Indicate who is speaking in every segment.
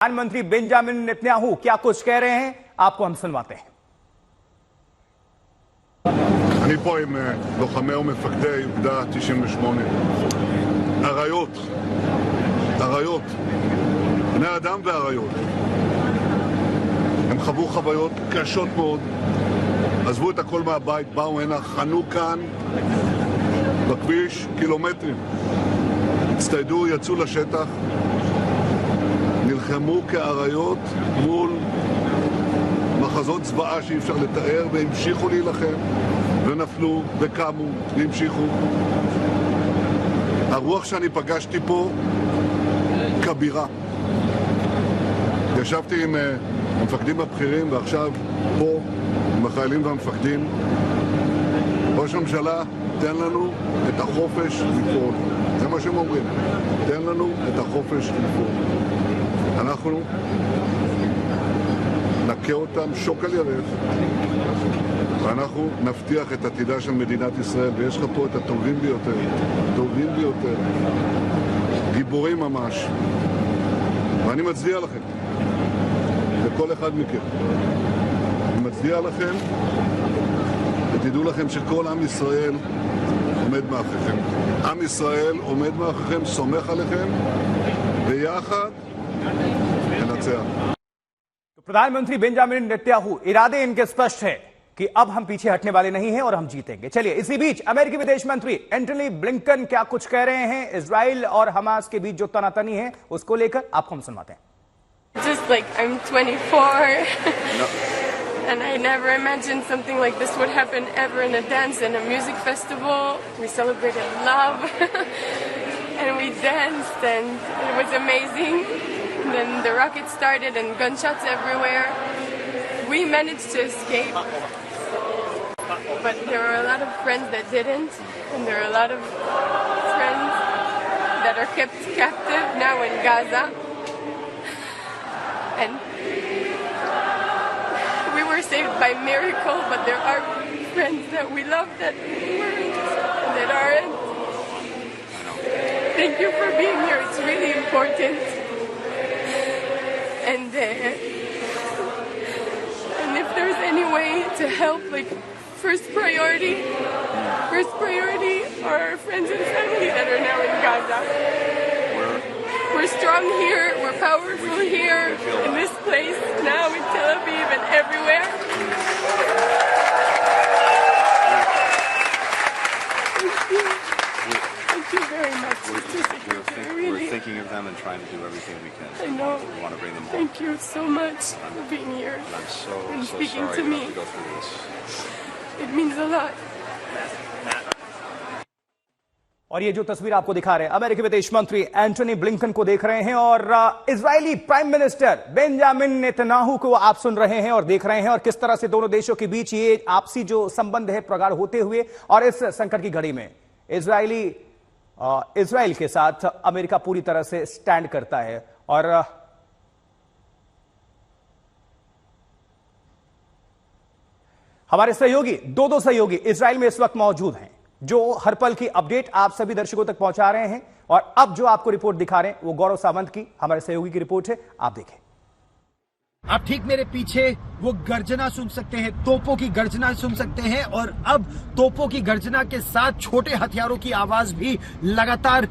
Speaker 1: प्रधानमंत्री Benjamin Netanyahu क्या कुछ कह रहे हैं, आपको हम सुनवाते हैं।
Speaker 2: אני פה עם לוחמי ומפקדי אוגדה 98. אריות, בני אדם ואריות. הם חוו חוויות קשות מאוד, עזבו את הכל מהבית, באו הנה, חנו כאן בכביש קילומטרים, הצטיידו, יצאו לשטח, נלחמו כאריות מול מחזות זוועה שאי אפשר לתאר, והמשיכו להילחם ונפלו וקמו והמשיכו. הרוח שאני פגשתי פה כבירה. ישבתי עם המפקדים הבכירים ועכשיו פה עם החיילים והמפקדים. ראש הממשלה, תן לנו את החופש לפעול. זה מה שהם אומרים, תן לנו את החופש לפעול. אנחנו נכה אותם שוק על ירך, ואנחנו נבטיח את עתידה של מדינת ישראל, ויש לך פה את הטובים ביותר, גיבורים ממש, ואני מצדיע לכם, לכל אחד מכם. אני מצדיע לכם, ותדעו לכם שכל עם ישראל עומד מאחוריכם. עם ישראל עומד מאחוריכם, סומך עליכם, ויחד ננצח.
Speaker 1: प्रधानमंत्री बेंजामिन नेतन्याहू, इरादे इनके स्पष्ट है कि अब हम पीछे हटने वाले नहीं हैं और हम जीतेंगे। चलिए, इसी बीच अमेरिकी विदेश मंत्री एंटनी ब्लिंकन क्या कुछ कह रहे हैं इजराइल और हमास के बीच जो तनातनी है उसको लेकर, आपको हम सुनवाते हैं।
Speaker 3: Just like I'm 24 and I never imagined something like this would happen ever in a dance and a music festival. We celebrated love and we danced and it was amazing. And then the rockets started and gunshots everywhere. We managed to escape, but there were a lot of friends that didn't, and there are a lot of friends that are kept captive now in Gaza. And we were saved by miracle, but there are friends that we love that weren't and that aren't. Thank you for being here. It's really important. And if there's any way to help, like first priority are our friends and family that are now in Gaza. We're strong here, we're powerful here, in this place, now in Tel Aviv and everywhere. Thank you very much.
Speaker 4: We're thinking of them and trying to do everything we can.
Speaker 3: I know.
Speaker 4: We want to bring them home.
Speaker 3: Thank you so much for being here
Speaker 4: I'm so
Speaker 3: speaking
Speaker 4: sorry
Speaker 3: to
Speaker 4: you
Speaker 3: me.
Speaker 4: have to go through this.
Speaker 3: It means a lot.
Speaker 1: और ये जो तस्वीर आपको दिखा रहे हैं, अमेरिकी विदेश मंत्री एंटनी ब्लिंकन को देख रहे हैं और Israeli prime minister Benjamin Netanyahu को आप सुन रहे हैं और देख रहे हैं, और किस तरह से दोनों देशों के बीच ये आपसी जो संबंध है प्रगाढ़ होते हुए, और इस संकट की घड़ी में इजराइल के साथ अमेरिका पूरी तरह से स्टैंड करता है। और हमारे सहयोगी, दो सहयोगी इजराइल में इस वक्त मौजूद हैं, जो हर पल की अपडेट आप सभी दर्शकों तक पहुंचा रहे हैं। और अब जो आपको रिपोर्ट दिखा रहे हैं वो गौरव सावंत की, हमारे सहयोगी की रिपोर्ट है, आप देखें।
Speaker 5: आप ठीक मेरे पीछे वो गर्जना सुन सकते हैं, तोपों की गर्जना सुन सकते हैं, और अब तोपों की गर्जना के साथ छोटे हथियारों की आवाज भी लगातार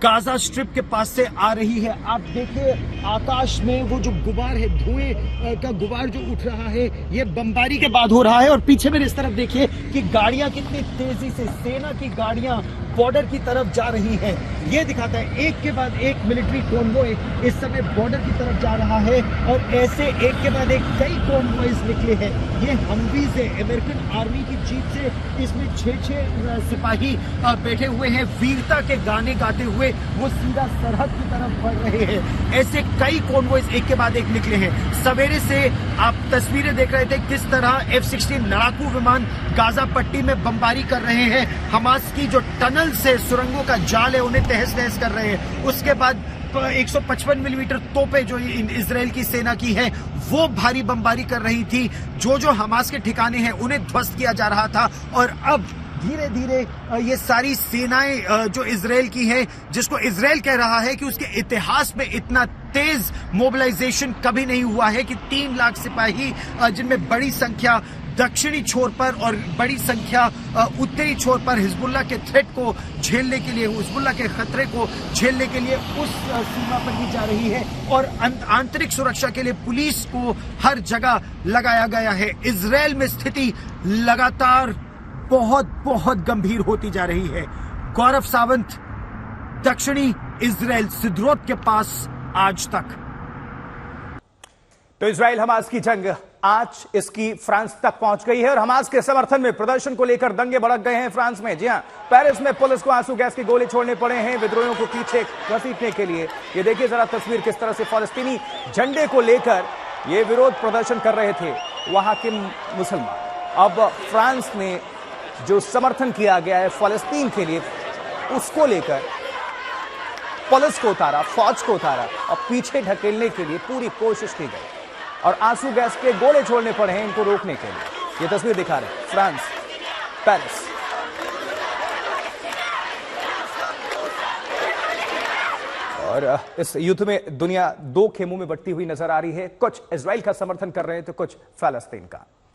Speaker 5: गाजा स्ट्रिप के पास से आ रही है। आप देखिए आकाश में वो जो गुबार है, धुएं का गुबार जो उठ रहा है, ये बमबारी के बाद हो रहा है। और पीछे मेरे इस तरफ देखिए कि गाड़ियां कितनी तेजी से, सेना की गाड़ियां बॉर्डर की तरफ जा रही हैं। ये दिखाता है एक के बाद एक मिलिट्री कॉन्वॉय इस समय बॉर्डर की तरफ जा रहा है, और ऐसे एक के बाद एक कई कॉन्वॉयज निकले हैं। ये हमवी से, अमेरिकन आर्मी की जीप से, इसमें 6 सिपाही बैठे हुए हैं, वीरता के गाने गाते हुए वो सीधा सरहद की तरफ बढ़ रहे हैं। ऐसे कई कॉन्वॉयज एक के बाद एक निकले हैं। सवेरे से आप तस्वीरें देख रहे थे किस तरह F-16 लड़ाकू विमान गाजा पट्टी में बमबारी कर रहे हैं। हमास की जो टनल से सुरंगों का जाल है उन्हें तहस नहस कर रहे हैं। उसके बाद 155 मिलीमीटर तोपें जो इजराइल की सेना की है वो भारी बमबारी कर रही थी। जो हमास के ठिकाने हैं उन्हें ध्वस्त किया जा रहा था। और अब धीरे धीरे ये सारी सेनाएं जो इजराइल की है, जिसको इजराइल कह रहा है कि उसके इतिहास में इतना तेज मोबिलाइजेशन कभी नहीं हुआ है कि 3 लाख सिपाही, जिनमें बड़ी संख्या दक्षिणी छोर पर और बड़ी संख्या उत्तरी छोर पर हिजबुल्लाह के थ्रेट को झेलने के लिए, हिजबुल्लाह के खतरे को झेलने के लिए उस सीमा पर भी जा रही है। और आंतरिक सुरक्षा के लिए पुलिस को हर जगह लगाया गया है। इजरायल में स्थिति लगातार बहुत गंभीर होती जा रही है। गौरव सावंत, दक्षिणी इजरायल, सिद्रोत के पास आज तक।
Speaker 1: तो इजराइल हमास की जंग आज इसकी फ्रांस तक पहुंच गई है और हमास के समर्थन में प्रदर्शन को लेकर दंगे भड़क गए हैं फ्रांस में। जी हां, पेरिस में पुलिस को आंसू गैस के गोले छोड़ने पड़े हैं विद्रोहियों को पीछे घसीटने के लिए। ये देखिए जरा तस्वीर, किस तरह से फलस्तीनी झंडे को लेकर ये विरोध प्रदर्शन कर रहे थे वहां के मुसलमान। अब फ्रांस में जो समर्थन किया गया है फलस्तीन के लिए, उसको लेकर पुलिस को उतारा, फौज को उतारा और पीछे ढकेलने के लिए पूरी कोशिश की गई और आंसू गैस के गोले छोड़ने पड़े हैं इनको रोकने के लिए। ये तस्वीर दिखा रहे हैं फ्रांस, पेरिस। और इस युद्ध में दुनिया 2 खेमों में बंटती हुई नजर आ रही है। कुछ इजराइल का समर्थन कर रहे हैं तो कुछ फलस्तीन का।